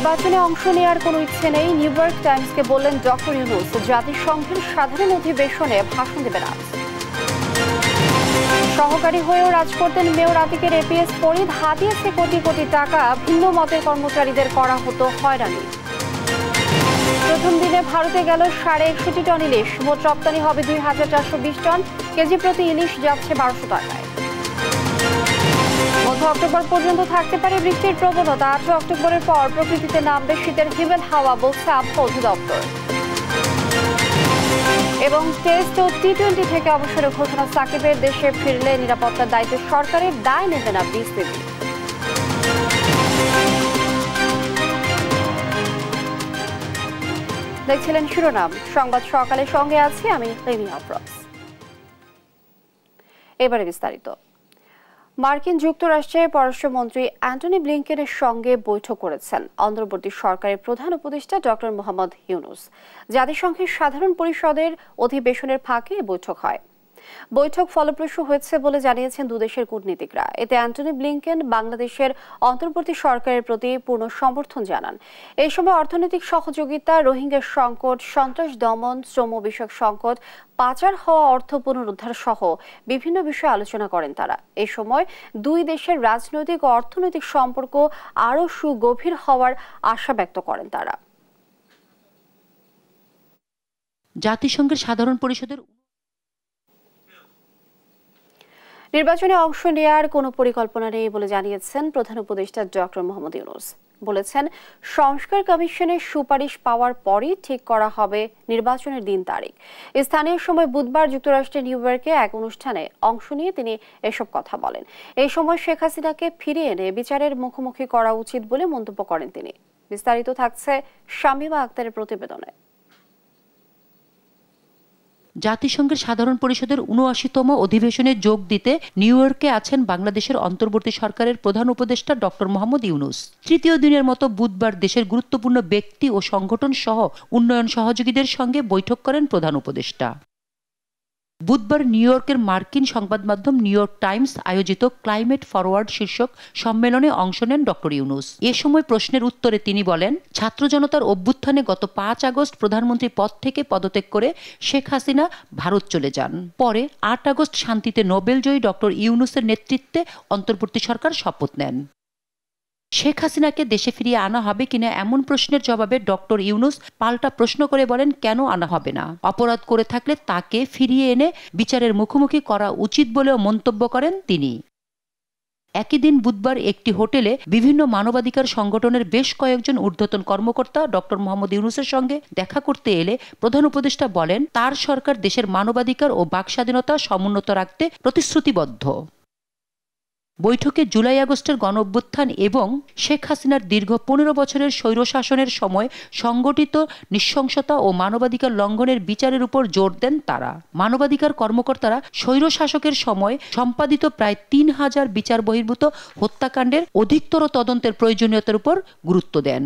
নির্বাচনে অংশ নেওয়ার কোনো ইচ্ছে নেই, নিউ ইয়র্ক টাইমসকে বললেন ডক্টর ইউনূস। জাতিসংঘের সাধারণ অধিবেশনে ভাষণ দেবেন আজ। সহকারী হয়েও রাজ করতেন মেয়র আতিকের এপিএস ফরিদ, হাতিয়েছে কোটি কোটি টাকা। ভিন্ন মতের কর্মচারীদের করা হতো হয়রানি। প্রথম দিনে ভারতে গেল 61.5 টন ইলিশ, মোট রপ্তানি হবে 2420 টন। কেজি প্রতি ইলিশ যাচ্ছে 1200 টাকায়। মধ্য অক্টোবর পর্যন্ত থাকতে পারে বৃষ্টির প্রবণতা। 8 অক্টোবরের পর প্রকৃতিতে নামবে শীতের হিমেল হাওয়া, বলছে আবহাওয়া অধিদপ্তর। এবং টেস্ট ও টি-20 থেকে অবসরের ঘোষণা সাকিবের। দেশে ফিরলে নিরাপত্তার দায়িত্ব সরকারের, দায় নেবে না বিসিবি। দেখছিলেন শিরোনাম সংবাদ সকালের সঙ্গে আছি আমি রেমি আফরোজ। এবারে বিস্তারিত। মার্কিন যুক্তরাষ্ট্রের পররাষ্ট্রমন্ত্রী অ্যান্টনি ব্লিংকেনের সঙ্গে বৈঠক করেছেন অন্তর্বর্তী সরকারের প্রধান উপদেষ্টা ডক্টর মোহাম্মদ ইউনূস। জাতিসংঘের সাধারণ পরিষদের অধিবেশনের ফাঁকে বৈঠক হয়। বৈঠক ফলপ্রসূ হয়েছে বলে জানিয়েছেন দুদেশের কূটনীতিকরা। এতে অ্যান্টনি ব্লিংকেন বাংলাদেশের অন্তর্বর্তী সরকারের প্রতি পূর্ণ সমর্থন জানান। এই সময় অর্থনৈতিক সহযোগিতা, রোহিঙ্গা সংকট, সন্ত্রাস দমন, শ্রম বিষয়ক সংকট, পাচার হওয়া অর্থ পুনরুদ্ধার সহ বিভিন্ন বিষয়ে আলোচনা করেন তারা। এই সময় দুই দেশের রাজনৈতিক ও অর্থনৈতিক সম্পর্ক আরও সুগভীর হওয়ার আশা ব্যক্ত করেন তারা। জাতিসংঘের সাধারণ পরিষদের নির্বাচনে অংশ নেওয়ার কোনো পরিকল্পনা নেই বলে জানিয়েছেন প্রধান উপদেষ্টা ডক্টর মোহাম্মদ ইউনূস। বলেছেন, সংস্কার কমিশনের সুপারিশ পাওয়ার পরই ঠিক করা হবে নির্বাচনের দিন তারিখ। স্থানীয় সময় বুধবার যুক্তরাষ্ট্রের নিউ ইয়র্কে এক অনুষ্ঠানে অংশ নিয়ে তিনি এসব কথা বলেন। এই সময় শেখ হাসিনাকে ফিরিয়ে এনে বিচারের মুখোমুখি করা উচিত বলে মন্তব্য করেন তিনি। বিস্তারিত থাকছে শামীমা আক্তারের প্রতিবেদনে। জাতিসংঘের সাধারণ পরিষদের ৭৯তম অধিবেশনে যোগ দিতে নিউ ইয়র্কে আছেন বাংলাদেশের অন্তর্বর্তী সরকারের প্রধান উপদেষ্টা ডক্টর মোহাম্মদ ইউনূস। তৃতীয় দিনের মতো বুধবার দেশের গুরুত্বপূর্ণ ব্যক্তি ও সংগঠন সহ উন্নয়ন সহযোগীদের সঙ্গে বৈঠক করেন প্রধান উপদেষ্টা। বুধবার নিউ ইয়র্কের মার্কিন সংবাদ মাধ্যম নিউ ইয়র্ক টাইমস আয়োজিত ক্লাইমেট ফরওয়ার্ড শীর্ষক সম্মেলনে অংশ নেন ডক্টর ইউনূস। এ সময় প্রশ্নের উত্তরে তিনি বলেন, ছাত্র জনতার অভ্যুত্থানে গত ৫ আগস্ট প্রধানমন্ত্রী পদ থেকে পদত্যাগ করে শেখ হাসিনা ভারত চলে যান। পরে ৮ আগস্ট শান্তিতে নোবেলজয়ী ডক্টর ইউনূসের নেতৃত্বে অন্তর্বর্তী সরকার শপথ নেন। শেখ হাসিনাকে দেশে ফিরিয়ে আনা হবে কিনা এমন প্রশ্নের জবাবে ডক্টর ইউনূস পাল্টা প্রশ্ন করে বলেন, কেন আনা হবে না? অপরাধ করে থাকলে তাকে ফিরিয়ে এনে বিচারের মুখোমুখি করা উচিত বলেও মন্তব্য করেন তিনি। একই দিন বুধবার একটি হোটেলে বিভিন্ন মানবাধিকার সংগঠনের বেশ কয়েকজন ঊর্ধ্বতন কর্মকর্তা ডক্টর মোহাম্মদ ইউনূসের সঙ্গে দেখা করতে এলে প্রধান উপদেষ্টা বলেন, তার সরকার দেশের মানবাধিকার ও বাকস্বাধীনতা সমুন্নত রাখতে প্রতিশ্রুতিবদ্ধ। বৈঠকে জুলাই আগস্টের গণঅভ্যুত্থান এবং শেখ হাসিনার দীর্ঘ ১৫ বছরের স্বৈরশাসনের সময় সংগঠিত নৃশংসতা ও মানবাধিকার লঙ্ঘনের বিচারের উপর জোর দেন তারা। মানবাধিকার কর্মকর্তারা স্বৈরশাসকের সময় সম্পাদিত প্রায় ৩,০০০ বিচার বহির্ভূত হত্যাকাণ্ডের অধিকতর তদন্তের প্রয়োজনীয়তার উপর গুরুত্ব দেন।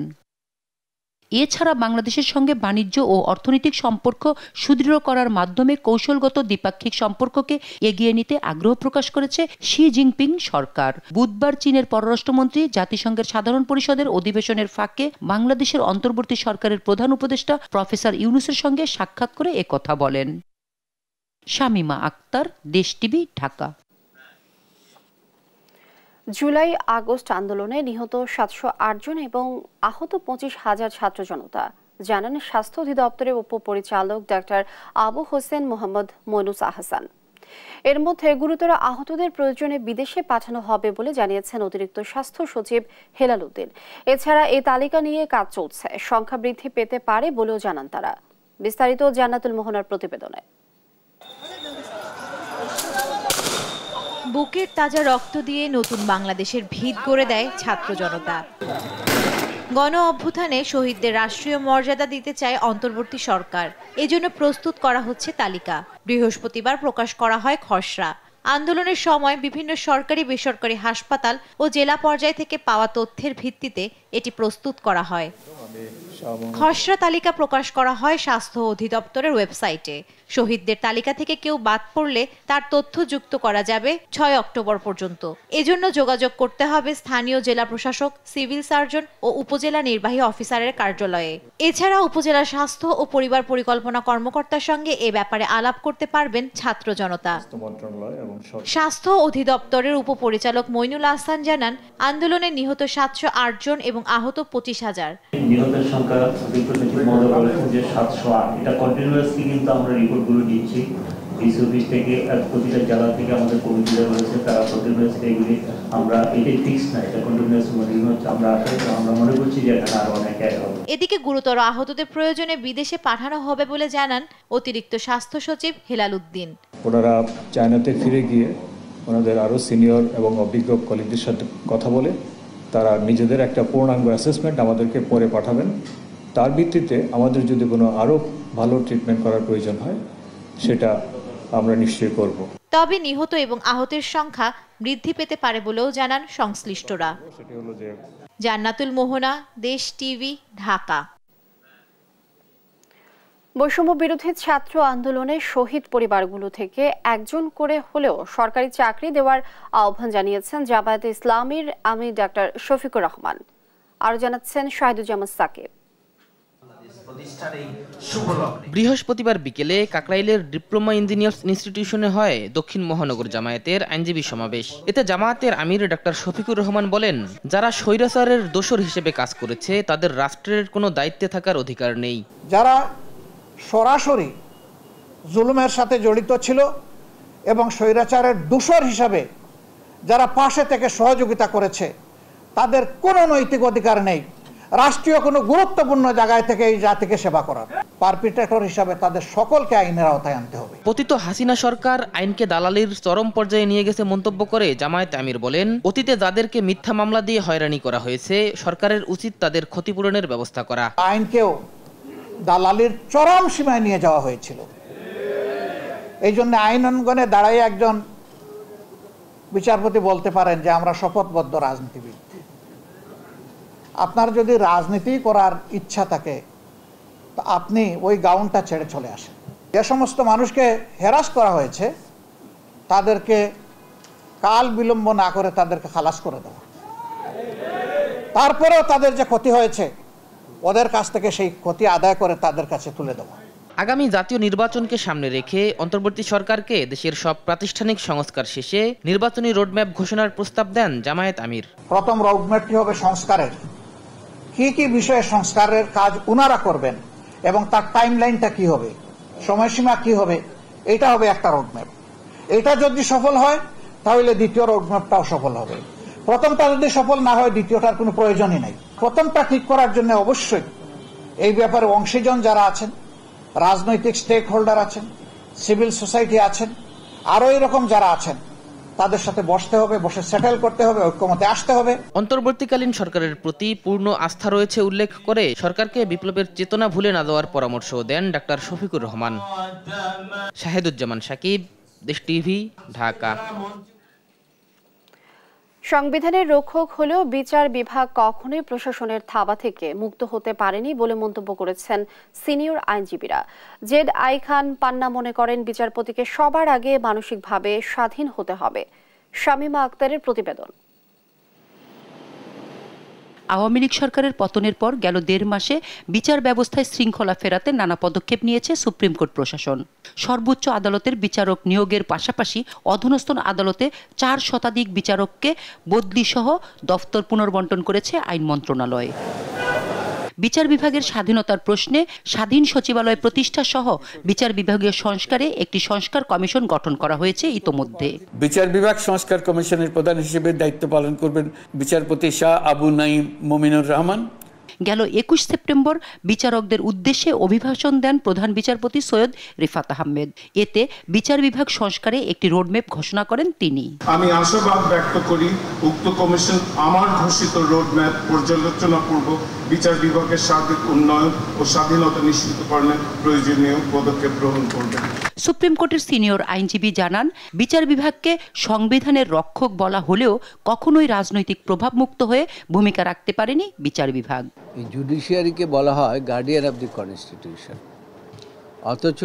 এছাড়া বাংলাদেশের সঙ্গে বাণিজ্য ও অর্থনৈতিক সম্পর্ক সুদৃঢ় করার মাধ্যমে কৌশলগত দ্বিপাক্ষিক সম্পর্ককে এগিয়ে নিতে আগ্রহ প্রকাশ করেছে শি জিনপিং সরকার। বুধবার চীনের পররাষ্ট্রমন্ত্রী জাতিসংঘের সাধারণ পরিষদের অধিবেশনের ফাঁকে বাংলাদেশের অন্তর্বর্তী সরকারের প্রধান উপদেষ্টা প্রফেসর ইউনূসের সঙ্গে সাক্ষাৎ করে একথা বলেন। শামীমা আক্তার, দেশ টিভি, ঢাকা। জুলাই আগস্ট আন্দোলনে নিহত ৭০৮ জন এবং আহত ২৫,০০০ ছাত্র জনতা, জানান স্বাস্থ্য অধিদপ্তরের উপপরিচালক ডাক্তার আবু হোসেন মোহাম্মদ মইনুস আহসান। এর মধ্যে গুরুতর আহতদের প্রয়োজনে বিদেশে পাঠানো হবে বলে জানিয়েছেন অতিরিক্ত স্বাস্থ্য সচিব হেলাল উদ্দিন। এছাড়া এই তালিকা নিয়ে কাজ চলছে, সংখ্যা বৃদ্ধি পেতে পারে বলেও জানান তারা। বিস্তারিত জান্নাতুল মোহনার প্রতিবেদনে। বুকের তাজা রক্ত দিয়ে নতুন বাংলাদেশের ভিত গড়ে দেয় ছাত্র জনতা। গণ অভ্যুত্থানে শহীদদের রাষ্ট্রীয় মর্যাদা দিতে চায় অন্তর্বর্তী সরকার। এজন্য প্রস্তুত করা হচ্ছে তালিকা। বৃহস্পতিবার প্রকাশ করা হয় খসড়া। আন্দোলনের সময় বিভিন্ন সরকারি বেসরকারি হাসপাতাল ও জেলা পর্যায় থেকে পাওয়া তথ্যের ভিত্তিতে এটি প্রস্তুত করা হয়। খসড়া তালিকা প্রকাশ করা হয় স্বাস্থ্য অধিদপ্তরের ওয়েবসাইটে। শহীদদের তালিকা থেকে কেউ বাদ পড়লে তার তথ্য যুক্ত করা যাবে ৬ অক্টোবর পর্যন্ত। এজন্য যোগাযোগ করতে হবে স্থানীয় জেলা প্রশাসক, সিভিল সার্জন ও উপজেলা নির্বাহী অফিসারের কার্যালয়ে। এছাড়া উপজেলা স্বাস্থ্য ও পরিবার পরিকল্পনা কর্মকর্তার সঙ্গে এ ব্যাপারে আলাপ করতে পারবেন ছাত্র জনতা। স্বাস্থ্য অধিদপ্তরের উপপরিচালক মইনুল আহসান জানান, আন্দোলনে নিহত ৭০৮ জন এবং আহত ২৫,০০০। নিহতের সংখ্যা যে ৭০৮, এটা কন্টিনিউয়াসলি কিন্তু আমরা রিপোর্টগুলো দিচ্ছি ডিসি অফিস থেকে, প্রতিটা জেলা থেকে আমাদের কমিটিরা রয়েছে, তারা কন্টিনিউয়াসলি এগুলি আমরা এটাই ফিক্স না, এটা কন্টিনিউয়াস মনিটরিং হচ্ছে। আমরা মনে করছি যে এখানে আরো অনেক অ্যাড হবে। এদিকে গুরুতর আহতদের প্রয়োজনে বিদেশে পাঠানো হবে বলে জানান অতিরিক্ত স্বাস্থ্য সচিব হেলাল উদ্দিন। ওনারা চায়নাতে ফিরে গিয়ে ওনাদের আরো সিনিয়র এবং অভিজ্ঞ কলিগদের সাথে কথা বলে তারা নিজেদের একটা পূর্ণাঙ্গ অ্যাসেসমেন্ট আমাদেরকে পরে পাঠাবেন। তার ভিত্তিতে আমাদের যদি কোনো আরো ভালো ট্রিটমেন্ট করার প্রয়োজন হয় সেটা আমরা নিশ্চয়ই করব। তবে নিহত এবং আহতের সংখ্যা বৃদ্ধি পেতে পারে বলেও জানান সংশ্লিষ্টরা। জান্নাতুল মোহনা, দেশ টিভি, ঢাকা। বৈষম্য বিরোধী ছাত্র আন্দোলনে শহীদ পরিবারগুলো থেকে একজন করে হলেও সরকারি চাকরি দেওয়ার আহ্বান জানিয়েছেন জামায়াতে ইসলামীর আমির ডাক্তার শফিকুর রহমান। আরো জানাচ্ছেন শাহিদুজ্জামান সাকিব। বৃহস্পতিবার বিকেলে কাকরাইলের ডিপ্লোমা ইঞ্জিনিয়ার্স ইনস্টিটিউশনে হয় দক্ষিণ মহানগর জামায়াতের আইনজীবী সমাবেশ। এতে জামায়াতের আমির ডাক্তার শফিকুর রহমান বলেন, যারা স্বৈরাচারের দোসর হিসেবে কাজ করেছে তাদের রাষ্ট্রের কোনো দায়িত্বে থাকার অধিকার নেই। যারা সরাসরি জুলুমের সাথে জড়িত ছিল এবং স্বৈরাচারের দোসর হিসাবে যারা পাশে থেকে সহযোগিতা করেছে তাদের কোনো নৈতিক অধিকার নেই রাষ্ট্রীয় কোনো গুরুত্বপূর্ণ জায়গায় থেকে এই জাতিকে সেবা করার। পারপিট্রেটর হিসাবে তাদের সকলকে আইনের আওতায় আনতে হবে। পতিত হাসিনা সরকার আইনকে দালালির চরম পর্যায়ে নিয়ে গেছে মন্তব্য করে জামায়াত আমির বলেন, অতীতে যাদেরকে মিথ্যা মামলা দিয়ে হয়রানি করা হয়েছে সরকারের উচিত তাদের ক্ষতিপূরণের ব্যবস্থা করা। আইনকেও দালালির চরম সীমায় নিয়ে যাওয়া হয়েছিল। এই জন্য আইন অঙ্গনে দাঁড়াই একজন বিচারপতি বলতে পারেন যে আমরা শপথবদ্ধ রাজনীতিবিদ। আপনার যদি রাজনীতি করার ইচ্ছা থাকে তো আপনি ওই গাউনটা ছেড়ে চলে আসেন। যে সমস্ত মানুষকে হেরাস করা হয়েছে তাদেরকে কাল বিলম্ব না করে তাদেরকে খালাস করে দেওয়া, তারপরেও তাদের যে ক্ষতি হয়েছে ওদের কাছ থেকে সেই ক্ষতি আদায় করে তাদের কাছে তুলে দেওয়া। আগামী জাতীয় নির্বাচনকে সামনে রেখে অন্তর্বর্তী সরকারকে দেশের সব প্রাতিষ্ঠানিক সংস্কার শেষে নির্বাচনী রোডম্যাপ ঘোষণার প্রস্তাব দেন জামায়াত আমির। প্রথম রোডম্যাপটি হবে সংস্কারের, কি কি বিষয়ে সংস্কারের কাজ উনারা করবেন এবং তার টাইমলাইনটা কি হবে, সময়সীমা কি হবে, এটা হবে একটা রোডম্যাপ। এটা যদি সফল হয় তাহলে দ্বিতীয় রোডম্যাপটাও সফল হবে। প্রথমটা যদি সফল না হয় দ্বিতীয়টার কোনো প্রয়োজনই নাই। প্রথমটা ঠিক করার জন্য অবশ্যই এই ব্যাপারে অংশীজন যারা আছেন, রাজনৈতিক স্টেক হোল্ডার আছেন, সিভিল সোসাইটি আছেন, আরো এরকম যারা আছেন তাদের সাথে বসতে হবে, বসে সেটেল করতে হবে, ঐক্যমতে আসতে হবে। অন্তর্বর্তীকালীন সরকারের প্রতি পূর্ণ আস্থা রয়েছে উল্লেখ করে সরকারকে বিপ্লবের চেতনা ভুলে না দেওয়ার পরামর্শ দেন ডাক্তার শফিকুর রহমান। শাহিদুজ্জামান সাকিব, দেশ টিভি, ঢাকা। সংবিধানের রক্ষক হলেও বিচার বিভাগ কখনোই প্রশাসনের থাবা থেকে মুক্ত হতে পারেনি বলে মন্তব্য করেছেন সিনিয়র আইনজীবীরা। জেড আই খান পান্না মনে করেন বিচারপতিকে সবার আগে মানসিকভাবে স্বাধীন হতে হবে। শামীমা আক্তারের প্রতিবেদন। আওয়ামী লীগ সরকারের পতনের পর গেল ১.৫ মাসে বিচার ব্যবস্থায় শৃঙ্খলা ফেরাতে নানা পদক্ষেপ নিয়েছে সুপ্রিম কোর্ট প্রশাসন। সর্বোচ্চ আদালতের বিচারক নিয়োগের পাশাপাশি অধস্তন আদালতে ৪ শতাধিক বিচারককে বদলি সহ দফতর পুনর্বণ্টন করেছে আইন মন্ত্রণালয়। বিচার বিভাগের স্বাধীনতার প্রশ্নে স্বাধীন সচিবালয় প্রতিষ্ঠা সহ বিচার বিভাগীয় সংস্কারে একটি সংস্কার কমিশন গঠন করা হয়েছে ইতোমধ্যে। বিচার বিভাগ সংস্কার কমিশনের প্রধান হিসেবে দায়িত্ব পালন করবেন বিচারপতি শাহ আবু নাঈম মুমিনুর রহমান। গেল ২১ সেপ্টেম্বর বিচারকদের উদ্দেশ্যে অভিভাষণ দেন প্রধান বিচারপতি সৈয়দ রিফাত আহমেদ। এতে বিচার বিভাগ সংস্কারে একটি রোডম্যাপ ঘোষণা করেন তিনি। আমি আশাবাদ ব্যক্ত করি উক্ত কমিশন আমার ঘোষিত রোডম্যাপ পর্যালোচনাপূর্বক বিচার বিভাগের সার্বিক উন্নয়ন ও স্বাধীনতা নিশ্চিতকরণে প্রয়োজনীয় পদক্ষেপ গ্রহণ করবে। সুপ্রিম কোর্টের সিনিয়র আইনজীবী জানান, বিচার বিভাগকে সংবিধানের রক্ষক বলা হলেও কখনোই রাজনৈতিক প্রভাব মুক্ত হয়ে ভূমিকা রাখতে পারেনি বিচার বিভাগ। জুডিশিয়ারিকে বলা হয় গার্ডিয়ান অব দি কনস্টিটিউশন, অথচ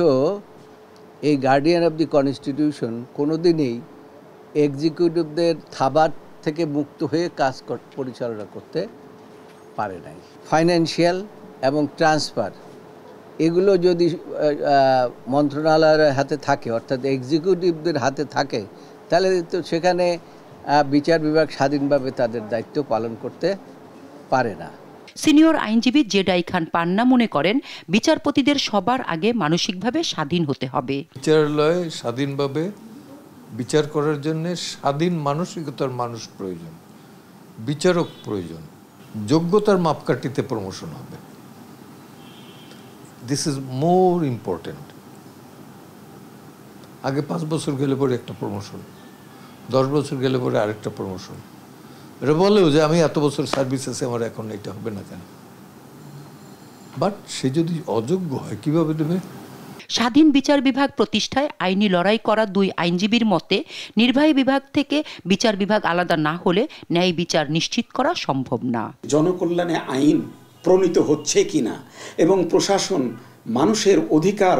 এই গার্ডিয়ান অফ দি কনস্টিটিউশন কোনোদিনই এক্সিকিউটিভদের থাবার থেকে মুক্ত হয়ে কাজ পরিচালনা করতে পারে নাই। ফাইন্যান্সিয়াল এবং ট্রান্সফার এগুলো যদি মন্ত্রণালয়ের হাতে থাকে, অর্থাৎ এক্সিকিউটিভদের হাতে থাকে, তাহলে তো সেখানে বিচার বিভাগ স্বাধীনভাবে তাদের দায়িত্ব পালন করতে পারে না। সিনিয়র আইনজীবী জেডাই খান পান্না মনে করেন, বিচারপতিদের সবার আগে মানসিকভাবে স্বাধীন হতে হবে। বিচারালয়ে স্বাধীনভাবে বিচার করার জন্য স্বাধীন মানসিকতার মানুষ প্রয়োজন, বিচারক প্রয়োজন। যোগ্যতার মাপকাঠিতে প্রমোশন হবে। This is more important. আগে 5 বছর গেলে পরে একটা প্রমোশন, 10 বছর গেলে পরে আরেকটা প্রমোশন। এটা বলেও যে আমি এত বছর সার্ভিস আছে, আমার এখন এটা হবে না কেন? বাট সে যদি অযোগ্য হয় কিভাবে দেবে? স্বাধীন বিচার বিভাগ প্রতিষ্ঠায় আইনি লড়াই করা 2 আইনজীবীর মতে, নির্বাহী বিভাগ থেকে বিচার বিভাগ আলাদা না হলে ন্যায় বিচার নিশ্চিত করা সম্ভব না। জনকল্যাণে আইন প্রণীত হচ্ছে কিনা এবং প্রশাসন মানুষের অধিকার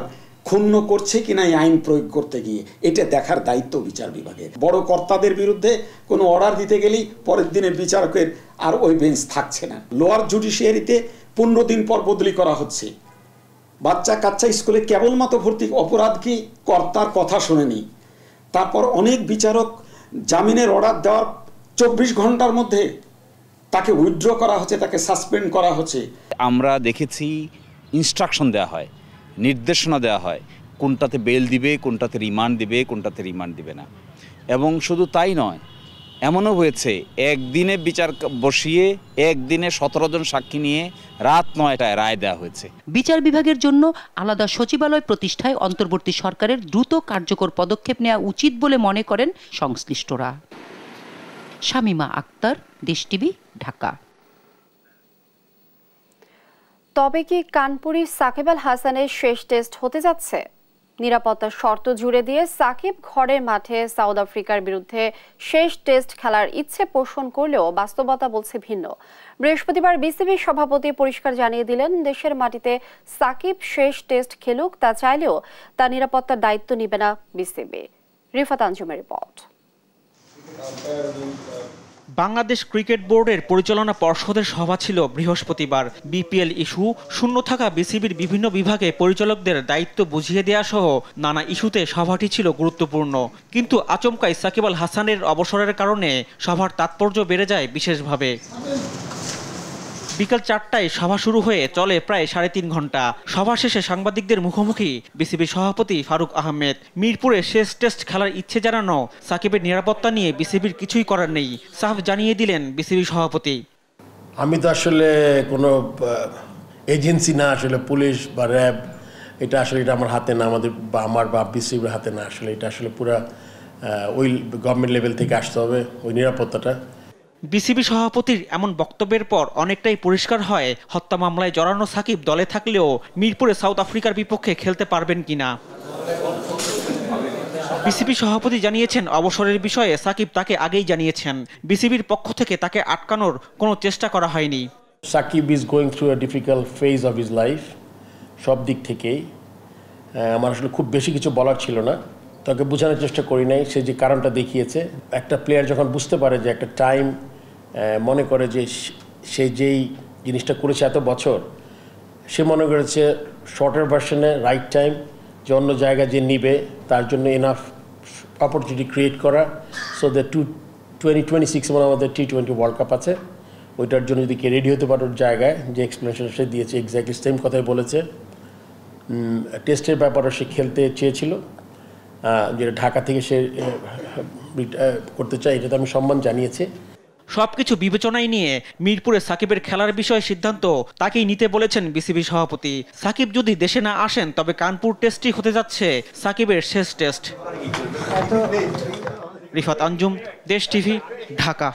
ক্ষুণ্ণ করছে কিনা এই আইন প্রয়োগ করতে গিয়ে, এটা দেখার দায়িত্ব বিচার বিভাগের। বড় কর্তাদের বিরুদ্ধে কোনো অর্ডার দিতে গেলেই পরের দিনে বিচারকের আর ওই বেঞ্চ থাকছে না। লোয়ার জুডিশিয়ারিতে 15 দিন পর বদলি করা হচ্ছে। বাচ্চা কাচ্চা স্কুলে কেবলমাত্র ভর্তি, অপরাধ কি কর্তার কথা শোনেনি। তারপর অনেক বিচারক জামিনের অর্ডার দেওয়ার 24 ঘন্টার মধ্যে তাকে উইথড্র করা হচ্ছে, তাকে সাসপেন্ড করা হচ্ছে। আমরা দেখেছি ইনস্ট্রাকশন দেওয়া হয়, নির্দেশনা দেওয়া হয়, কোনটাতে বেল দিবে, কোনটাতে রিমান্ড দিবে, কোনটাতে রিমান্ড দিবে না। এবং শুধু তাই নয়, এমনও হয়েছে একদিনে বিচার বসিয়ে একদিনে 17 জন সাক্ষী নিয়ে রাত 9টায় রায় দেওয়া হয়েছে। বিচার বিভাগের জন্য আলাদা সচিবালয় প্রতিষ্ঠায় অন্তর্বর্তী সরকারের দ্রুত কার্যকর পদক্ষেপ নেওয়া উচিত বলে মনে করেন সংশ্লিষ্টরা। শামিমা আক্তার, দেশ টিভি, ঢাকা। তবে কি কানপুরি সাকিব আল হাসানের শেষ টেস্ট হতে যাচ্ছে? নিরাপত্তার শর্ত জুড়ে দিয়ে সাকিব ঘরের মাঠে সাউথ আফ্রিকার বিরুদ্ধে শেষ টেস্ট খেলার ইচ্ছে পোষণ করলেও বাস্তবতা বলছে ভিন্ন। বৃহস্পতিবার বিসিবির সভাপতি পরিষ্কার জানিয়ে দিলেন, দেশের মাটিতে সাকিব শেষ টেস্ট খেলুক, তা চাইলেও তার নিরাপত্তার দায়িত্ব নিবে না বিসিবি। রিফাত আঞ্জুমের রিপোর্ট। বাংলাদেশ ক্রিকেট বোর্ডের পরিচালনা পর্ষদের সভা ছিল বৃহস্পতিবার। বিপিএল ইস্যু, শূন্য থাকা বিসিবির বিভিন্ন বিভাগে পরিচালকদের দায়িত্ব বুঝিয়ে দেওয়া সহ নানা ইস্যুতে সভাটি ছিল গুরুত্বপূর্ণ। কিন্তু আচমকাই সাকিব আল হাসানের অবসরের কারণে সভার তাৎপর্য বেড়ে যায় বিশেষভাবে। বিকাল 4টায় সভা শুরু হয়ে চলে প্রায় 3.5 ঘন্টা। সভা শেষে সাংবাদিকদের মুখোমুখি বিসিবি সভাপতি ফারুক আহমেদ। মিরপুরে শেষ টেস্ট খেলার ইচ্ছে জানানো সাকিবের নিরাপত্তা নিয়ে বিসিবির কিছুই করার নেই, সাফ জানিয়ে দিলেন বিসিবি সভাপতি। আমি তো আসলে কোনো এজেন্সি না, আসলে পুলিশ বা র্যাব, এটা আসলে এটা আমার হাতে না, আমার বা বিসিবির হাতে না। আসলে এটা আসলে পুরা ওই গভর্নমেন্ট লেভেল থেকে আসতে হবে ওই নিরাপত্তাটা। বিসিবি সভাপতির এমন বক্তব্যের পর অনেকটাই পরিষ্কার হয় হত্যা মামলায় জড়ানো সাকিব দলে থাকলেও মিরপুরে সাউথ আফ্রিকার বিপক্ষে খেলতে পারবেন কিনা। বিসিবি সভাপতি জানিয়েছেন, অবসরের বিষয়ে সাকিব তাকে আগেই জানিয়েছেন। বিসিবির পক্ষ থেকে তাকে আটকানোর কোনো চেষ্টা করা হয়নি। Shakib is going through a difficult phase of his life, সব দিক থেকেই। আমার আসলে খুব বেশি কিছু বলার ছিল না, তাকে বোঝানোর চেষ্টা করি নাই। সে যে কারণটা দেখিয়েছে, একটা প্লেয়ার যখন বুঝতে পারে যে একটা টাইম মনে করে যে সে যেই জিনিসটা করেছে এত বছর, সে মনে করেছে শর্টার ভার্সনে রাইট টাইম, যে অন্য জায়গায় যে নিবে তার জন্য এনাফ অপরচুনিটি ক্রিয়েট করা। সো দ্য 2026 আমাদের T20 ওয়ার্ল্ড কাপ আছে, ওইটার জন্য যদি কে রেডি হতে পারার জায়গায় যে এক্সপ্লেনেশন সে দিয়েছে, এক্স্যাক্টলি সেম কথাই বলেছে। টেস্টের ব্যাপারে সে খেলতে চেয়েছিল, যেটা ঢাকা থেকে সে করতে চায়, এটাতে আমি সম্মান জানিয়েছি। সবকিছু বিবেচনায় নিয়ে মিরপুরে সাকিবের খেলার বিষয়ে সিদ্ধান্ত তাকেই নিতে বলেছেন বিসিবি সভাপতি। সাকিব যদি দেশে না আসেন তবে কানপুর টেস্টই হতে যাচ্ছে সাকিবের শেষ টেস্ট। রিফাত আঞ্জুম, দেশ টিভি, ঢাকা।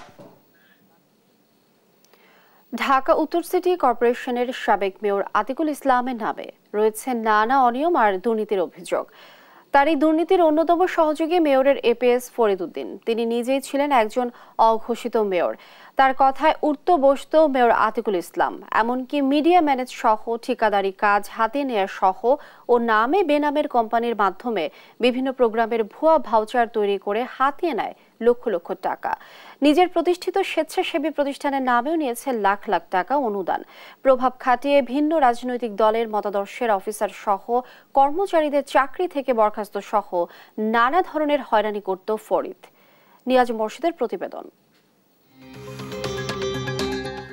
ঢাকা উত্তর সিটি কর্পোরেশনের সাবেক মেয়র আতিকুল ইসলামের নামে রয়েছে নানা অনিয়ম আর দুর্নীতির অভিযোগ। তার এই দুর্নীতির অন্যতম সহযোগী মেয়রের এপিএস ফরিদ উদ্দিন। তিনি নিজেই ছিলেন একজন অঘোষিত মেয়র। তার কথায় উঠত বসত মেয়র আতিকুল ইসলাম, এমনকি মিডিয়া ম্যানেজ সহ ঠিকাদারি কাজ হাতে নেওয়া সহ ও নামে বেনামের কোম্পানির মাধ্যমে বিভিন্ন প্রোগ্রামের ভুয়া ভাউচার তৈরি করে হাতিয়ে নেয় লক্ষ লক্ষ টাকা। নিজের প্রতিষ্ঠিত স্বেচ্ছাসেবী প্রতিষ্ঠানের নামেও নিয়েছে লাখ লাখ টাকা অনুদান। প্রভাব খাটিয়ে ভিন্ন রাজনৈতিক দলের মতাদর্শের অফিসার সহ কর্মচারীদের চাকরি থেকে বরখাস্ত সহ নানা ধরনের হয়রানি করত ফরিদ। নিয়াজ মোর্শেদের প্রতিবেদন।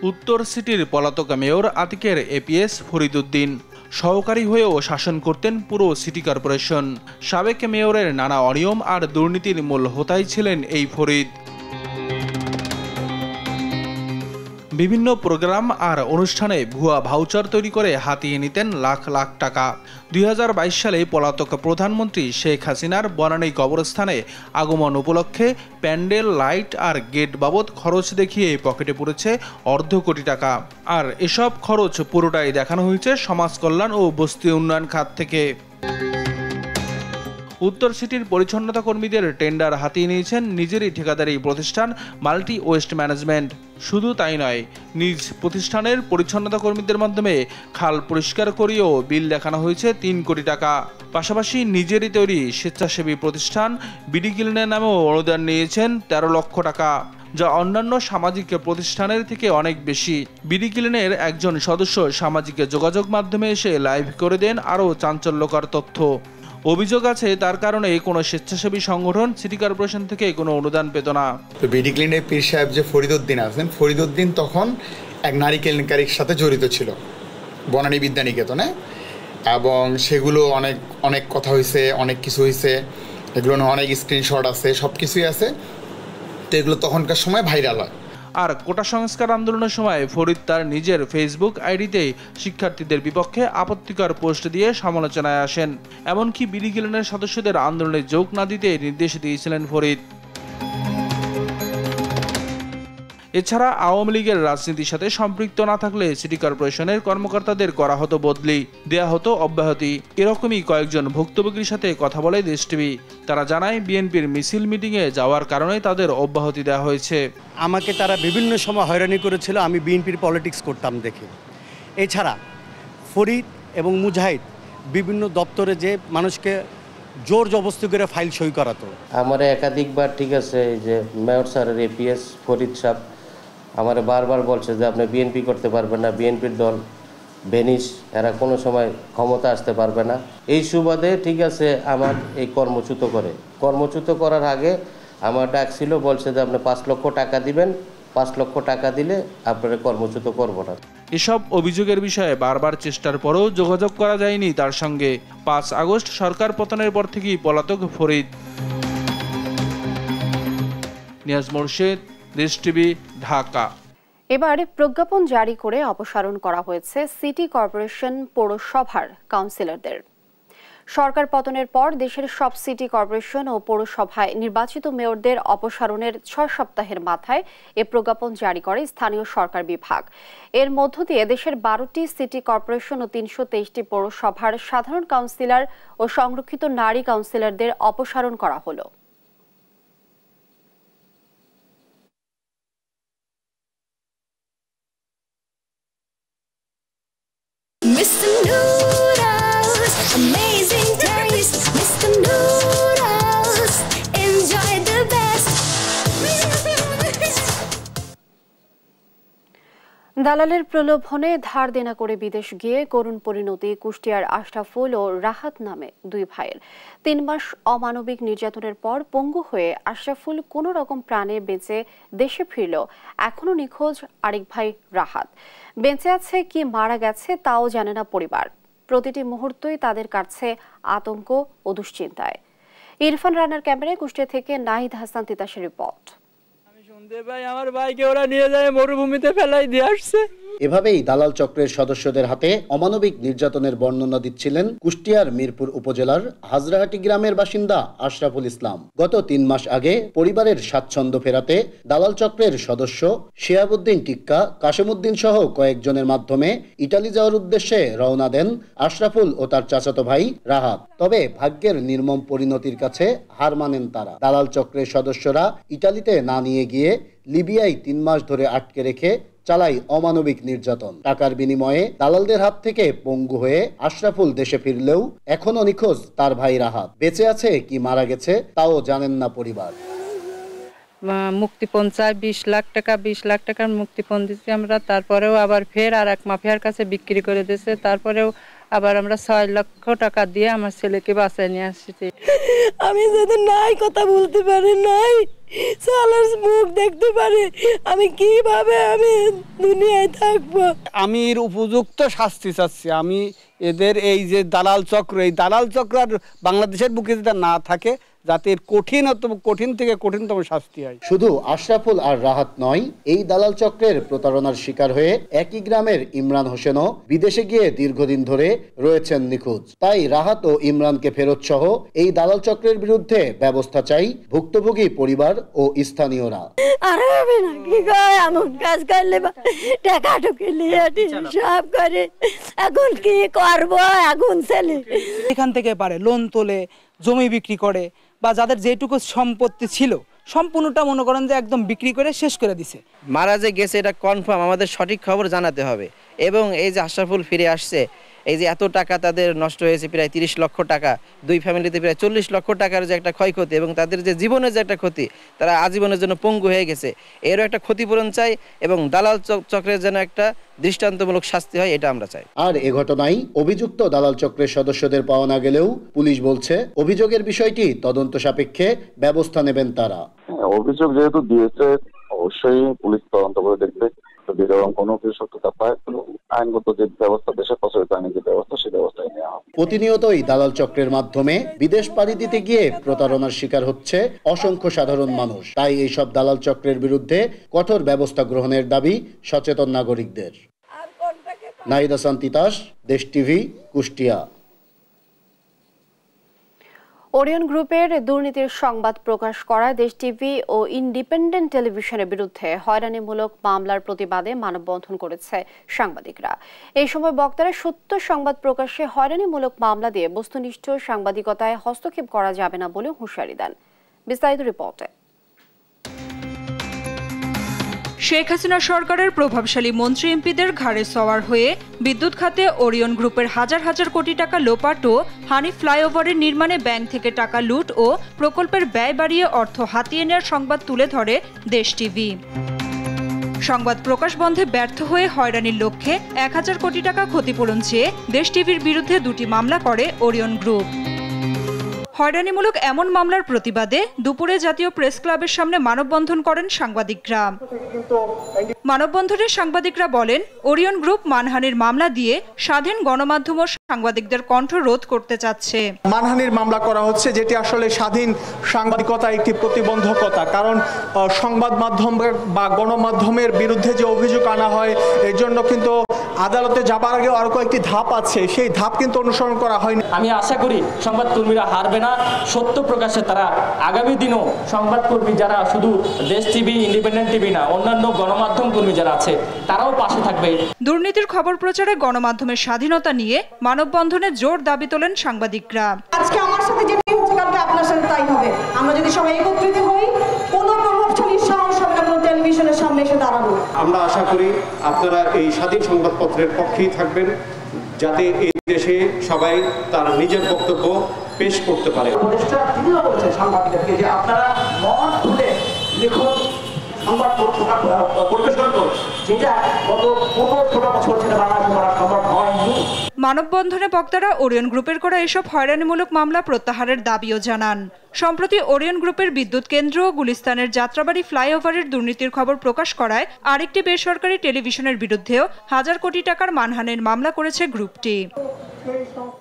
উত্তর সিটির পলাতক মেয়র আতিকের এপিএস ফরিদ উদ্দিন সহকারী হয়েও শাসন করতেন পুরো সিটি কর্পোরেশন। সাবেক মেয়রের নানা অনিয়ম আর দুর্নীতির মূল হোতাই ছিলেন এই ফরিদ। বিভিন্ন প্রোগ্রাম আর অনুষ্ঠানে ভুয়া ভাউচার তৈরি করে হাতিয়ে নিতেন লাখ লাখ টাকা। 2022 সালে পলাতক প্রধানমন্ত্রী শেখ হাসিনার বনানী কবরস্থানে আগমন উপলক্ষে প্যান্ডেল, লাইট আর গেট বাবদ খরচ দেখিয়ে পকেটে পড়েছে অর্ধ কোটি টাকা। আর এসব খরচ পুরোটাই দেখানো হয়েছে সমাজ কল্যাণ ও বস্তি উন্নয়ন খাত থেকে। উত্তর সিটির পরিচ্ছন্নতা কর্মীদের টেন্ডার হাতিয়ে নিয়েছেন নিজেরই ঠিকাদারি প্রতিষ্ঠান মাল্টি ওয়েস্ট ম্যানেজমেন্ট। শুধু তাই নয়, নিজ প্রতিষ্ঠানের পরিচ্ছন্নতা কর্মীদের মাধ্যমে খাল পরিষ্কার করিয়েও বিল দেখানো হয়েছে 3 কোটি টাকা। পাশাপাশি নিজেরই তৈরি স্বেচ্ছাসেবী প্রতিষ্ঠান বিডি ক্লিনের নামেও অনুদান নিয়েছেন 13 লক্ষ টাকা, যা অন্যান্য সামাজিক প্রতিষ্ঠানের থেকে অনেক বেশি। বিডি ক্লিনের একজন সদস্য সামাজিক যোগাযোগ মাধ্যমে এসে লাইভ করে দেন আরও চাঞ্চল্যকর তথ্য। অভিযোগ আছে তার কারণে কোনো স্বেচ্ছাসেবী সংগঠন সিটি কর্পোরেশন থেকে কোনো অনুদান পেত না। তো বিডি ক্লিনের পীর সাহেব যে ফরিদ উদ্দিন আছেন, ফরিদ উদ্দিন তখন এক নারী কেলেঙ্কারির সাথে জড়িত ছিল বনানী বিদ্যানিকেতনে, এবং সেগুলো অনেক কথা হয়েছে, অনেক কিছু হয়েছে, এগুলো অনেক স্ক্রিনশট আছে, সব কিছুই আছে। তো এগুলো তখনকার সময় ভাইরাল হয়। আর কোটা সংস্কার আন্দোলনের সময় ফরিদ তার নিজের ফেসবুক আইডিতে শিক্ষার্থীদের বিপক্ষে আপত্তিকর পোস্ট দিয়ে সমালোচনায় আসেন। এমনকি বিডি ক্লিনের সদস্যদের আন্দোলনে যোগ না দিতে নির্দেশ দিয়েছিলেন ফরিদ। এছাড়া আওয়ামী লীগের রাজনীতির সাথে সম্পৃক্ত না থাকলে সিটি কর্পোরেশনের কর্মকর্তাদের করা হতো বদলি, দেয়া হতো অব্যাহতি। এরকমই কয়েকজন ভুক্তভোগীর সাথে কথা বলে দেশ টিভি। তারা জানায় বিএনপির মিছিল মিটিংয়ে যাওয়ার কারণে তাদের অব্যাহতি দেওয়া হয়েছে। আমাকে তারা বিভিন্ন সময় হয়রানি করেছিল আমি বিএনপির পলিটিক্স করতাম দেখে। এছাড়া ফরিদ এবং মুজাহিদ বিভিন্ন দপ্তরে যে মানুষকে জোর জবরদস্তি করে ফাইল সই করাতো। আমার একাধিকবার ঠিক আছে যে মেয়র স্যারের এপিএস ফরিদ সাহেব আমার বারবার বলছে যে আপনি বিএনপি করতে পারবেন না, বিএনপির দল ভেনিস, এরা কোনো সময় ক্ষমতা আসতে পারবে না। এই সুবাদে ঠিক আছে আমার এই কর্মচ্যুত করার আগে আমার ডাক ছিল, বলছে যে আপনি 5 লক্ষ টাকা দিবেন, 5 লক্ষ টাকা দিলে আপনারা কর্মচ্যুত করবো না। এসব অভিযোগের বিষয়ে বারবার চেষ্টার পরেও যোগাযোগ করা যায়নি তার সঙ্গে। 5 আগস্ট সরকার পতনের পর থেকেই পলাতক ফরিদ। নিয়াজ মোর্শেদ, দেশ টিভি, ঢাকা। এবার প্রজ্ঞাপন জারি করে অপসারণ করা হয়েছে সিটি কর্পোরেশন পৌরসভার কাউন্সিলরদের। সরকার পতনের পর দেশের সব সিটি কর্পোরেশন ও পৌরসভায় নির্বাচিত মেয়রদের অপসারণের 6 সপ্তাহের মাথায় এ প্রজ্ঞাপন জারি করে স্থানীয় সরকার বিভাগ। এর মধ্য দিয়ে দেশের 12টি সিটি কর্পোরেশন ও 323টি পৌরসভার সাধারণ কাউন্সিলর ও সংরক্ষিত নারী কাউন্সিলরদের অপসারণ করা হলো। Amazing taste, Mr. Noodles. Enjoy the best. দালালের প্রলোভনে ধার দেনা করে বিদেশ গিয়ে করুণ পরিণতি কুষ্টিয়ার আশরাফুল ও রাহাত নামে 2 ভাইয়ের। 3 মাস অমানবিক নির্যাতনের পর পঙ্গু হয়ে আশরাফুল কোনো রকম প্রাণে বেঁচে দেশে ফিরল এখনো নিখোঁজ আরেক ভাই রাহাত। বেঁচে আছে কি মারা গেছে তাও জানে না পরিবার। প্রতিটি মুহূর্তই তাদের কাছে আতঙ্ক ও দুশ্চিন্তায়। ইরফান রানার ক্যামেরায় কুষ্টিয়া থেকে নাহিদ হাসান তিতাসের রিপোর্ট। আমি শুনতে পাই আমার ভাইকে ওরা নিয়ে যায় মরুভূমিতে ফেলাই দিয়ে আসছে। এভাবেই দালাল চক্রের সদস্যদের হাতে অমানবিক নির্যাতনের বর্ণনা দিচ্ছিলেন কুষ্টিয়ার মিরপুর উপজেলার হাজরাহাটি গ্রামের বাসিন্দা আশরাফুল ইসলাম। গত 3 মাস আগে পরিবারের স্বাচ্ছন্দ্য ফেরাতে দালাল চক্রের সদস্য শিহাবুদ্দিন টিক্কা, কাশেমউদ্দিন সহ কয়েকজনের মাধ্যমে ইটালি যাওয়ার উদ্দেশ্যে রওনা দেন আশরাফুল ও তার চাচাতো ভাই রাহাত। তবে ভাগ্যের নির্মম পরিণতির কাছে হার মানেন তারা। দালাল চক্রের সদস্যরা ইটালিতে না নিয়ে গিয়ে লিবিয়ায় 3 মাস ধরে আটকে রেখে চালায় অমানবিক নির্যাতন। টাকার বিনিময়ে দালালদের হাত থেকে পঙ্গু হয়ে আশরাফুল দেশে ফিরলেও এখনো নিখোঁজ তার ভাই রাহাত। বেঁচে আছে কি মারা গেছে তাও জানেন না পরিবার। মুক্তিপণ চাই 20 লাখ টাকার মুক্তিপণ দিচ্ছি আমরা, তারপরেও আবার ফের আর এক মাফিয়ার কাছে বিক্রি করে দিয়েছে, তারপরেও আবার আমরা 6 লক্ষ টাকা দিয়ে আমার ছেলেকে বাঁচায় নিয়ে আসছি। আমি যদি নাই কথা বলতে পারি, নাই সালার মুখ দেখতে পারি, আমি কিভাবে আমি দুনিয়ায় থাকবো? আমি উপযুক্ত শাস্তি চাচ্ছি। আমি এদের এই যে দালাল চক্র, এই দালাল চক্র আর বাংলাদেশের বুকে যদি না থাকে, যাতে কঠিন থেকে কঠিনতম শাস্তি হয়। শুধু আশরাফুল আর রাহাত নয়, এই দালাল চক্রের প্রতারণার শিকার হয়ে একই গ্রামের ইমরান হোসেনও বিদেশে গিয়ে দীর্ঘদিন ধরে রয়েছেন নিখোঁজ। তাই রাহাত ও ইমরানকে ফেরত সহ এই দালাল চক্রের বিরুদ্ধে ব্যবস্থা চাই ভুক্তভোগী পরিবার ও স্থানীয়রা। আর হবে না কি কয়, এমন কাজ করলে টাকা ঢুকিলে সব করে, এখন কি করবো? এখন ছেলে এখান থেকে পারে লোন তোলে, জমি বিক্রি করে, বা যাদের যেটুকু সম্পত্তি ছিল সম্পূর্ণটা মনে করেন যে একদম বিক্রি করে শেষ করে দিছে। মারা যে গেছে এটা কনফার্ম, আমাদের সঠিক খবর জানাতে হবে। এবং এই যে আশরাফুল ফিরে আসছে, এই যে এত টাকা তাদের নষ্ট হয়েছে, প্রায় 30 লক্ষ টাকা, 2 ফ্যামিলিতে প্রায় 40 লক্ষ টাকার যে একটা ক্ষয়ক্ষতি, এবং তাদের যে জীবনের যে একটা ক্ষতি, তারা আজীবনের জন্য পঙ্গু হয়ে গেছে, এরও একটা ক্ষতিপূরণ চাই এবং দালাল চক্রের যেন একটা দৃষ্টান্তমূলক শাস্তি হয়, এটা আমরা চাই। আর এ ঘটনায় অভিযুক্ত দালাল চক্রের সদস্যদের পাওয়া না গেলেও পুলিশ বলছে অভিযোগের বিষয়টি তদন্ত সাপেক্ষে ব্যবস্থা নেবেন তারা। অভিযোগ যেহেতু দিয়েছে, অবশ্যই পুলিশ তদন্ত করে দেখবে, যদি এরকম কোনো কিছু সত্যতা পায় আইনগত যে ব্যবস্থা, দেশের প্রচলিত আইনের যে ব্যবস্থা, সেই ব্যবস্থায় নেওয়া হবে। প্রতিনিয়তই দালাল চক্রের মাধ্যমে বিদেশ পাড়ি দিতে গিয়ে প্রতারণার শিকার হচ্ছে অসংখ্য সাধারণ মানুষ। তাই এইসব দালাল চক্রের বিরুদ্ধে কঠোর ব্যবস্থা গ্রহণের দাবি সচেতন নাগরিকদের। নাহিদ হাসান তিতাস, দেশ টিভি, কুষ্টিয়া। ওরিয়ন গ্রুপের দুর্নীতির সংবাদ প্রকাশ করা দেশ টিভি ও ইন্ডিপেন্ডেন্ট টেলিভিশনের বিরুদ্ধে হয়রানিমূলক মামলার প্রতিবাদে মানববন্ধন করেছে সাংবাদিকরা। এই সময় বক্তারা সত্য সংবাদ প্রকাশে হয়রানিমূলক মামলা দিয়ে বস্তুনিষ্ঠ সাংবাদিকতায় হস্তক্ষেপ করা যাবে না বলে হুঁশিয়ারি দেন। বিস্তারিত রিপোর্টে। শেখ হাসিনা সরকারের প্রভাবশালী মন্ত্রী এমপিদের ঘাড়ে সওয়ার হয়ে বিদ্যুৎ খাতে ওরিয়ন গ্রুপের হাজার হাজার কোটি টাকা লোপাট ও হানি ফ্লাইওভারের নির্মাণে ব্যাংক থেকে টাকা লুট ও প্রকল্পের ব্যয় বাড়িয়ে অর্থ হাতিয়ে নেওয়ার সংবাদ তুলে ধরে দেশ টিভি। সংবাদ প্রকাশ বন্ধে ব্যর্থ হয়ে হয়রানির লক্ষ্যে 1000 কোটি টাকা ক্ষতিপূরণ চেয়ে দেশ টিভির বিরুদ্ধে 2টি মামলা করে ওরিয়ন গ্রুপ। হয়রানিমূলক এমন মামলার প্রতিবাদে দুপুরে জাতীয় প্রেস ক্লাবের সামনে মানববন্ধন করেন সাংবাদিকরা। মানববন্ধনে সাংবাদিকরা বলেন, ওরিয়ন গ্রুপ মানহানির মামলা দিয়ে স্বাধীন গণমাধ্যম ও সাংবাদিকদের কণ্ঠ রোধ করতে চাচ্ছে। মানহানির মামলা করা হচ্ছে, যেটি আসলে স্বাধীন সাংবাদিকতা একটি প্রতিবন্ধকতা। কারণ সংবাদ মাধ্যম বা গণমাধ্যমের বিরুদ্ধে যে অভিযোগ আনা হয়, এর জন্য কিন্তু আদালতে যাবার আগে আরো কয়েকটি ধাপ আছে, সেই ধাপ কিন্তু অনুসরণ করা হয়নি। আমি আশা করি সংবাদকর্মীরা হারবে না, সত্য প্রকাশে তারা আগামী দিনও সংবাদকর্মী যারা শুধু দেশ টিভি, ইন্ডিপেন্ডেন্ট টিভি না, অন্যান্য গণমাধ্যম কর্মী যারা আছে তারাও পাশে থাকবে। দুর্নীতির খবর প্রচারে গণমাধ্যমের স্বাধীনতা নিয়ে মানববন্ধনে জোর দাবি তোলেন সাংবাদিকরা। আজকে আমার সাথে যেটা হচ্ছে, কালকে আপনার সাথে তাই হবে। আমরা যদি সবাই একত্রিত হই, কোনো প্রভাবশালী সাহস হবে না কোনো টেলিভিশনের সামনে এসে দাঁড়ানো। আমরা আশা করি আপনারা এই স্বাধীন সংবাদপত্রের পক্ষেই থাকবেন, যাতে এই দেশে সবাই তার নিজের বক্তব্য পেশ করতে পারে। উপদেষ্টা তিনিও বলছেন সাংবাদিকদেরকে যে আপনারা মন খুলে লিখুন, সংবাদ পরিবেশন করুন, যেটা গত 15-16 বছর ধরে বাংলাদেশে করা সম্ভব হয়নি। মানববন্ধনে বক্তারা ওরিয়ন গ্রুপের করা এসব হয়রানিমূলক মামলা প্রত্যাহারের দাবিও জানান। সম্প্রতি ওরিয়ন গ্রুপের বিদ্যুৎ কেন্দ্র ও গুলিস্তানের যাত্রাবাড়ি ফ্লাইওভারের দুর্নীতির খবর প্রকাশ করায় আরেকটি বেসরকারি টেলিভিশনের বিরুদ্ধেও 1000 কোটি টাকার মানহানির মামলা করেছে গ্রুপটি।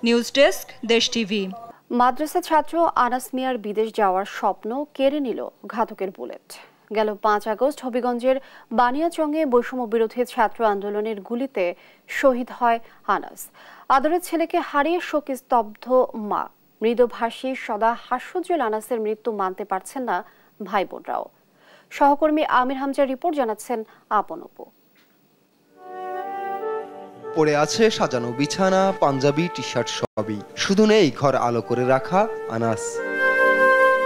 নিউজ ডেস্ক, দেশ টিভি। মাদ্রাসা ছাত্র আনাস মিয়ার বিদেশ যাওয়ার স্বপ্ন কেড়ে নিল ঘাতকের বুলেট। গেল 5 আগস্ট হবিগঞ্জের বানিয়াচংয়ে বৈষম্য বিরোধী ছাত্র আন্দোলনের গুলিতে শহীদ হয় আনাস। আদরের ছেলেকে হারিয়ে শোকে স্তব্ধ মা। মৃদুভাষী সদা হাস্যোজ্জ্বল আনাসের মৃত্যু মানতে পারছেন না ভাই বোনরাও। সহকর্মী আমির হামজার রিপোর্ট জানাচ্ছেন আপন অপু। পড়ে আছে সাজানো বিছানা, পাঞ্জাবি, টি শার্ট সবই, শুধু নেই ঘর আলো করে রাখা আনাস।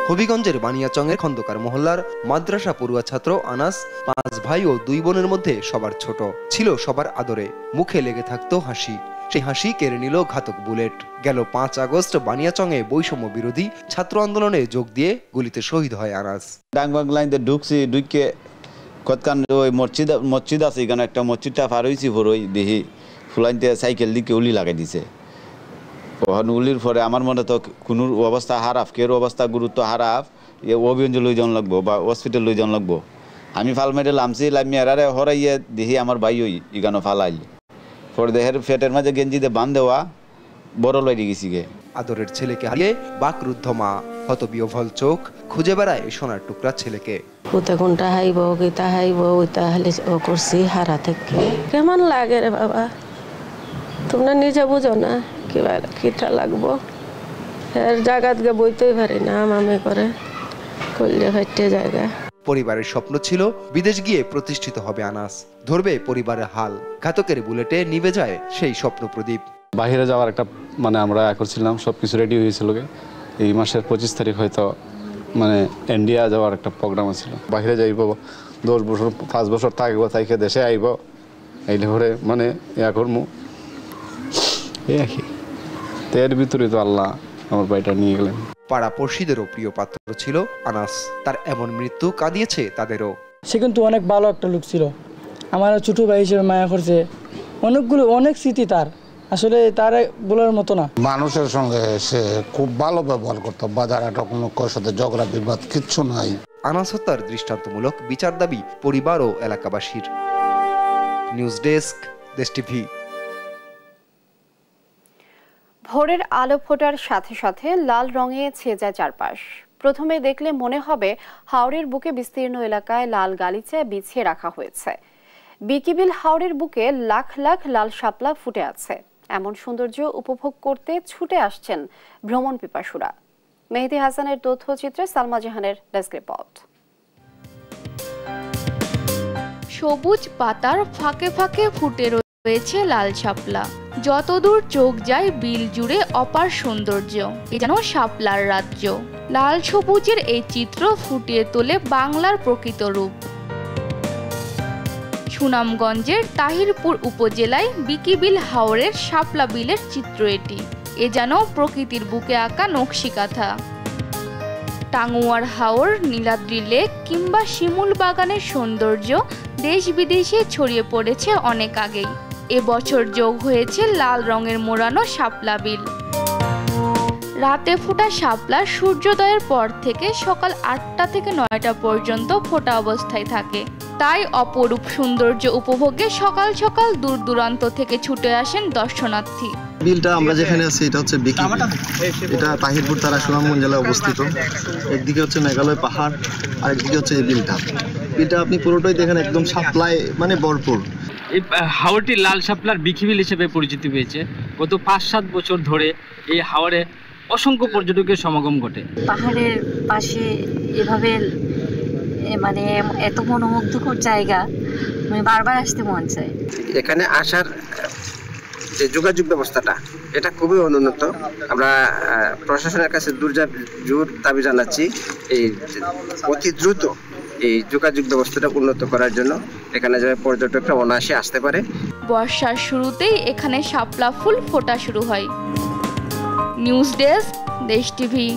হবিগঞ্জের বানিয়াচংয়ের খন্দকার মহল্লার মাদ্রাসা পড়ুয়া ছাত্র আনাস 5 ভাই ও 2 বোনের মধ্যে সবার ছোট, ছিল সবার আদরে, মুখে লেগে থাকতো হাসি। সেই হাসি কেড়ে নিল ঘাতক বুলেট। গেল 5 আগস্ট বানিয়াচংয়ে বৈষম্য বিরোধী ছাত্র আন্দোলনে যোগ দিয়ে গুলিতে শহীদ হয় আনাস। ডাংবাংলাইতে ঢুকে কতকান ওই মসজিদ আছে, এখানে একটা মসজিদটা পার হয়েছি, ওই দেখি ফুলাইতে সাইকেল দিকে উলি লাগাই দিছে। ওখানে উলির পরে আমার মনে তো কোনো অবস্থা হারাফ, কেউ অবস্থা গুরুত্ব হারাফ, অভিগঞ্জ লই যাওয়া লাগবো বা হসপিটাল লই যাওয়া লাগবো। আমি ফাল মেরে লামছি, লামি এরারে হরাইয়ে দেখি আমার ভাই ওই ইগানো ফালাই পরে দেহের ফেটের মাঝে গেঞ্জিতে বান দেওয়া বড় লড়ি গেছি গে। আদরের ছেলেকে হারিয়ে বাকরুদ্ধ মা, হতবিহ্বল চোখ, খুঁজে বেড়ায় সোনার টুকরা ছেলেকে। কোথা কোনটা হাইব গীতা হাইব ওইটা হলে ও করছি হারা থেকে কেমন লাগে রে বাবা, তোমরা নিজে বুঝো না কিটা লাগবো। এর জায়গাত গে বইতেই পারি না, মামে করে করলে ফাইটে জায়গা। পরিবারের স্বপ্ন ছিল বিদেশ গিয়ে প্রতিষ্ঠিত হবে আনাস, ধরবে পরিবারের হাল। ঘাতকের বুলেটে নিভে যায় সেই স্বপ্ন প্রদীপ। বাইরে যাওয়ার একটা মানে করছিলাম, সবকিছু রেডি হয়েছিল। এই মাসের 25 তারিখ হয়তো ইন্ডিয়া যাওয়ার একটা প্রোগ্রাম ছিল। বাইরে যাইব 10 বছর 5 বছর থাকবো, তাইকে দেশে আইব, এইলে ঘরে ইয়া করবো। এর ভিতরে তো আল্লাহ আমার ভাইটা নিয়ে গেলেন। পাড়া পড়শিদেরও প্রিয় পাত্র ছিল আনাস, তার এমন মৃত্যু কাঁদিয়েছে তাদেরও। সে কিন্তু অনেক ভালো একটা লোক ছিল, আমার ছোট ভাই হিসেবে মায়া করছে, অনেক স্মৃতি তার, আসলে তার বলার মতো না। মানুষের সঙ্গে সে খুব ভালো ব্যবহার করতো, বাজার একটা কোনো সাথে ঝগড়া বিবাদ কিচ্ছু নাই। আনাস হত্যার দৃষ্টান্তমূলক বিচার দাবি পরিবার ও এলাকাবাসীর। নিউজ ডেস্ক, দেশ টিভি। ভোরের আলো ফোটার সাথে সাথে লাল রঙে ছেয়ে যায় চারপাশ। প্রথমে দেখলে মনে হবে হাওরের বুকে বিস্তীর্ণ এলাকায় লাল গালিচা বিছিয়ে রাখা হয়েছে। বিকিবিল হাওরের বুকে লাখ লাখ লাল শাপলা ফুটে আছে। এমন সৌন্দর্য উপভোগ করতে ছুটে আসছেন ভ্রমণ পিপাসুরা। মেহেদি হাসানের তথ্যচিত্রে সালমা জাহানের ডেস্ক রিপোর্ট। সবুজ পাতার ফাঁকে ফাঁকে ফুটে রয়েছে লাল শাপলা। যতদূর চোখ যায় বিল জুড়ে অপার সৌন্দর্য, এ যেন শাপলার রাজ্য। লাল সবুজের এই চিত্র ফুটিয়ে তোলে বাংলার প্রকৃত রূপ। সুনামগঞ্জের তাহিরপুর উপজেলায় বিকিবিল হাওরের শাপলা বিলের চিত্র এটি। এ যেন প্রকৃতির বুকে আঁকা নকশিকাঁথা। টাঙ্গুয়ার হাওর, নীলাদ্রি লেক কিংবা শিমুল বাগানের সৌন্দর্য দেশ বিদেশে ছড়িয়ে পড়েছে অনেক আগেই। এবছর যোগ হয়েছে লাল রঙের মোড়ানো শাপলা বিল। রাতে ফোটা শাপলা সূর্যোদয়ের পর থেকে সকাল 8টা থেকে 9টা পর্যন্ত ফোটা অবস্থায় থাকে। তাই অপরূপ সৌন্দর্য উপভোগে সকাল সকাল দূর দূরান্ত থেকে ছুটে আসেন দর্শনার্থী। বিলটা আমরা যেখানে আছি এটা হচ্ছে বিকিবিল, এটা তাহিরপুর তারা সুনামগঞ্জ জেলায় অবস্থিত। একদিকে হচ্ছে মেঘালয় পাহাড়, আর একদিকে হচ্ছে এই বিলটা। বিলটা আপনি পুরোটাই দেখেন একদম শাপলায় ভরপুর। এই হাওরটি লাল শাপলার বিকিবিল হিসেবে পরিচিতি পেয়েছে। গত 5-7 বছর ধরে এই হাওরে অসংখ্য পর্যটকের সমাগম ঘটে। পাহাড়ের পাশে এভাবে এত মনোমুগ্ধকর জায়গা, বারবার আসতে মন চায়। এখানে আসার যে যোগাযোগ ব্যবস্থাটা এটা খুবই অনুন্নত। আমরা প্রশাসনের কাছে জোর দাবি জানাচ্ছি এই অতি দ্রুত এই যোগাযোগ ব্যবস্থাটা উন্নত করার জন্য, এখানে যারা পর্যটকরা অনায়াসে আসতে পারে। বর্ষার শুরুতেই এখানে শাপলা ফুল ফোটা শুরু হয়। নিউজ ডেস্ক, দেশ টিভি।